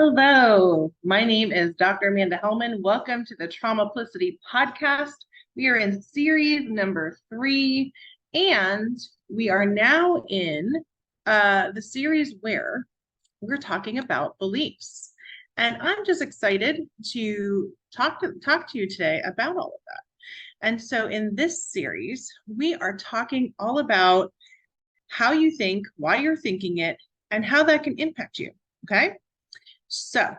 Hello, my name is Dr. Amanda Helman. Welcome to the Traumaplicity podcast. We are in series number 3, and we are now in the series where we're talking about beliefs. And I'm just excited to talk to you today about all of that. And so in this series, we are talking all about how you think, why you're thinking it, and how that can impact you. Okay. So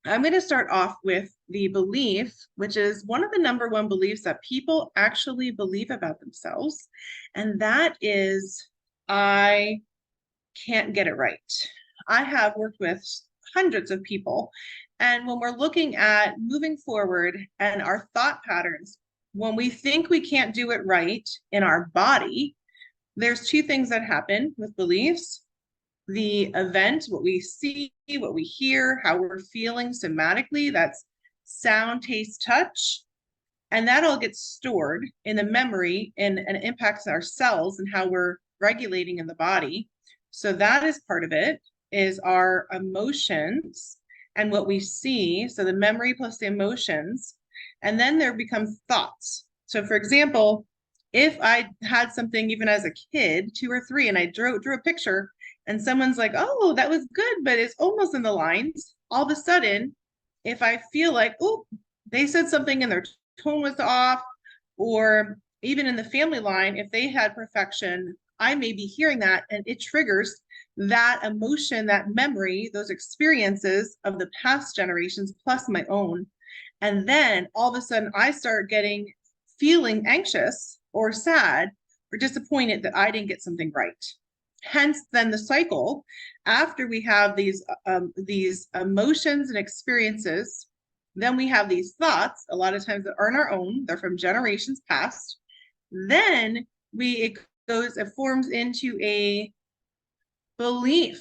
I'm going to start off with the belief, which is one of the number one beliefs that people actually believe about themselves. And that is, I can't get it right. I have worked with hundreds of people. And when we're looking at moving forward and our thought patterns, when we think we can't do it right in our body, there's two things that happen with beliefs: the event, what we see, what we hear, how we're feeling somatically. That's sound, taste, touch. And that all gets stored in the memory and impacts our cells and how we're regulating in the body. So that is part of it, is our emotions and what we see. So the memory plus the emotions. And then there become thoughts. So for example, if I had something even as a kid, 2 or 3, and I drew a picture, and someone's like, oh, that was good, but it's almost in the lines. All of a sudden, if I feel like, oh, they said something and their tone was off, or even in the family line, if they had perfection, I may be hearing that, and it triggers that emotion, that memory, those experiences of the past generations plus my own. And then all of a sudden I start feeling anxious or sad or disappointed that I didn't get something right. Hence, then the cycle, after we have these emotions and experiences, then we have these thoughts, a lot of times that aren't our own, they're from generations past. Then it forms into a belief.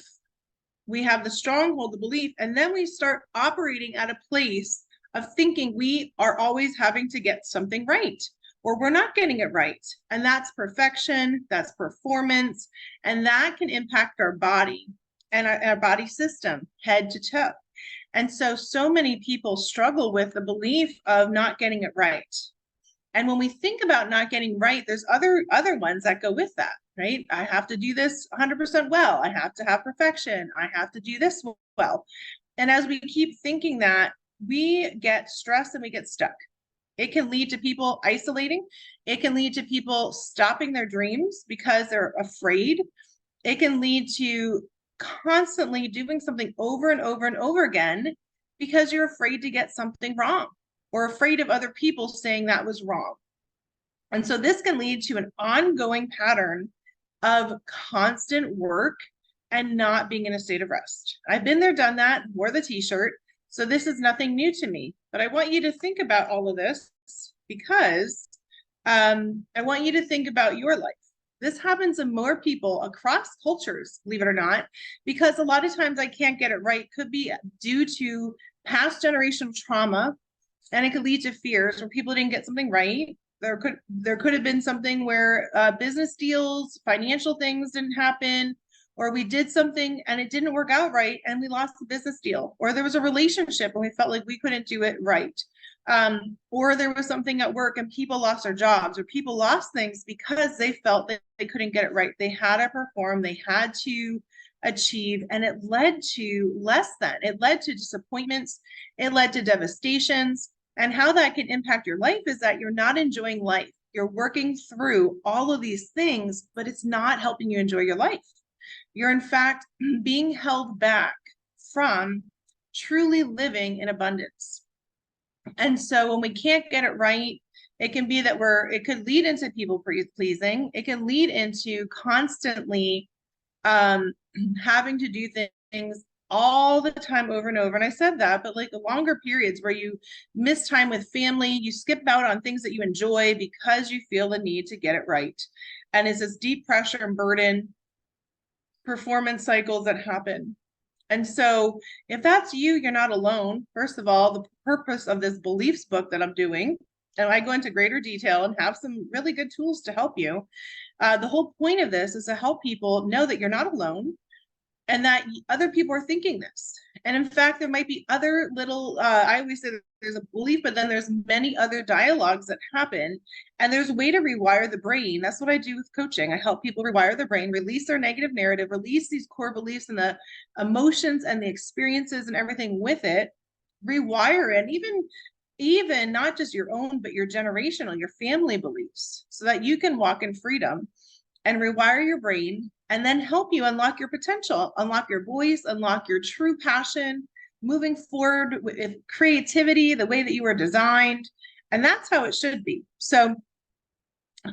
We have the stronghold, the belief, and then we start operating at a place of thinking we are always having to get something right, or we're not getting it right. And that's perfection, that's performance, and that can impact our body and our body system, head to toe. And so many people struggle with the belief of not getting it right. And when we think about not getting right, there's other ones that go with that, right? I have to do this 100% well. I have to have perfection. I have to do this well. And as we keep thinking that, we get stressed and we get stuck. It can lead to people isolating. It can lead to people stopping their dreams because they're afraid. It can lead to constantly doing something over and over and over again because you're afraid to get something wrong or afraid of other people saying that was wrong. And so this can lead to an ongoing pattern of constant work and not being in a state of rest. I've been there, done that, wore the t-shirt. So this is nothing new to me, but I want you to think about all of this because I want you to think about your life. This happens to more people across cultures, believe it or not, because a lot of times I can't get it right could be due to past generational trauma, and it could lead to fears where people didn't get something right. There could have been something where business deals, financial things didn't happen, or we did something and it didn't work out right and we lost the business deal, or there was a relationship and we felt like we couldn't do it right, or there was something at work and people lost their jobs, or people lost things because they felt that they couldn't get it right. They had to perform, they had to achieve, and it led to less than. It led to disappointments, it led to devastations. And how that can impact your life is that you're not enjoying life. You're working through all of these things, but it's not helping you enjoy your life. You're in fact being held back from truly living in abundance. And so when we can't get it right, it can be that it could lead into people pleasing. It can lead into constantly having to do things all the time over and over. And I said that, but like the longer periods where you miss time with family, you skip out on things that you enjoy because you feel the need to get it right. And it's this deep pressure and burden performance cycles that happen. And so if that's you, you're not alone. First of all, the purpose of this beliefs book that I'm doing, and I go into greater detail and have some really good tools to help you. The whole point of this is to help people know that you're not alone, and that other people are thinking this. And in fact, there might be other little, I always say there's a belief, but then there's many other dialogues that happen. And there's a way to rewire the brain. That's what I do with coaching. I help people rewire their brain, release their negative narrative, release these core beliefs and the emotions and the experiences and everything with it, rewire it, and even not just your own, but your generational, your family beliefs, so that you can walk in freedom and rewire your brain, and then help you unlock your potential, unlock your voice, unlock your true passion, moving forward with creativity, the way that you were designed. And that's how it should be. So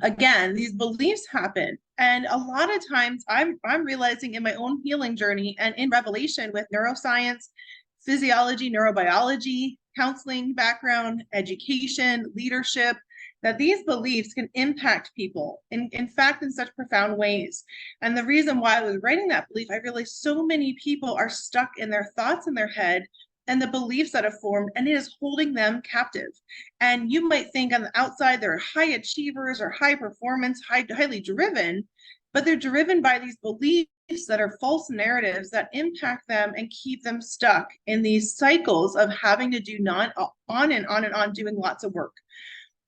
again, these beliefs happen. And a lot of times I'm realizing in my own healing journey and in revelation with neuroscience, physiology, neurobiology, counseling background, education, leadership, that these beliefs can impact people in fact, in such profound ways. And the reason why I was writing that belief, I realized so many people are stuck in their thoughts in their head and the beliefs that have formed, and it is holding them captive. And you might think on the outside they're high achievers or high performance, highly driven, but they're driven by these beliefs that are false narratives that impact them and keep them stuck in these cycles of having to do on and on doing lots of work.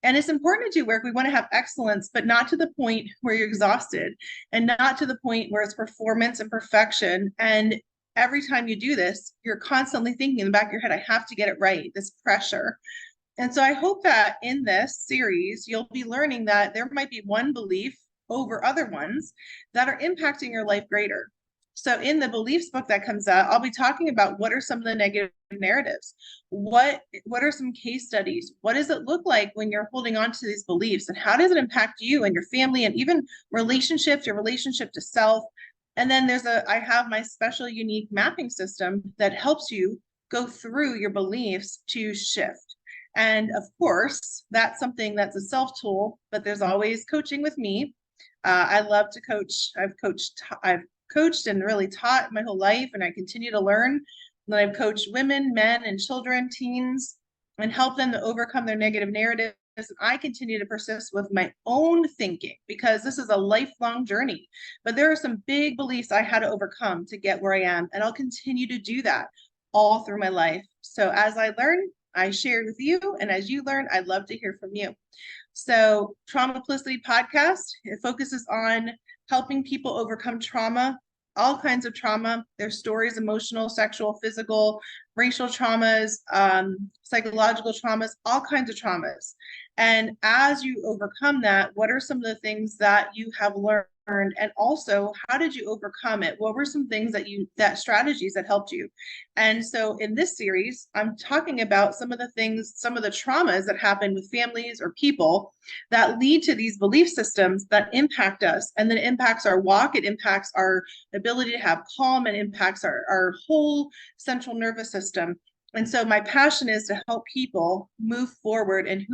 And it's important to do work. We want to have excellence, but not to the point where you're exhausted, and not to the point where it's performance and perfection. And every time you do this, you're constantly thinking in the back of your head, I have to get it right, this pressure. And so I hope that in this series, you'll be learning that there might be one belief over other ones that are impacting your life greater. So in the beliefs book that comes out, I'll be talking about what are some of the negative narratives. What are some case studies? What does it look like when you're holding on to these beliefs, and how does it impact you and your family and even relationships, your relationship to self? And then I have my special unique mapping system that helps you go through your beliefs to shift. And of course, that's something that's a self tool, but there's always coaching with me. I love to coach. I've coached and really taught my whole life, and I continue to learn. And I've coached women, men, and children, teens, and help them to overcome their negative narratives. And I continue to persist with my own thinking, because this is a lifelong journey. But there are some big beliefs I had to overcome to get where I am, and I'll continue to do that all through my life. So as I learn, I share with you, and as you learn, I'd love to hear from you. So Traumaplicity podcast, it focuses on helping people overcome trauma, all kinds of trauma, their stories, emotional, sexual, physical, racial traumas, psychological traumas, all kinds of traumas. And as you overcome that, what are some of the things that you have learned? And also, how did you overcome it? What were some things that strategies that helped you? And so in this series, I'm talking about some of the traumas that happen with families or people that lead to these belief systems that impact us. And then it impacts our walk, it impacts our ability to have calm, and impacts our whole central nervous system. And so my passion is to help people move forward and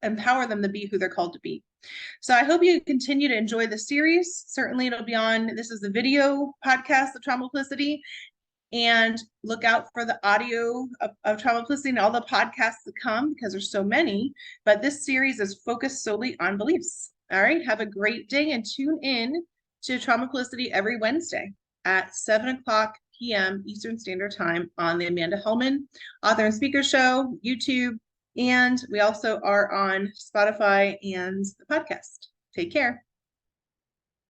empower them to be who they're called to be. So I hope you continue to enjoy the series. Certainly it'll be on, this is the video podcast of Traumaplicity, and look out for the audio of Traumaplicity and all the podcasts to come, because there's so many, but this series is focused solely on beliefs. All right, have a great day, and tune in to Traumaplicity every Wednesday at 7:00 p.m. Eastern Standard Time on the Amanda Helman Author and Speaker Show, YouTube, and we also are on Spotify and the podcast. Take care.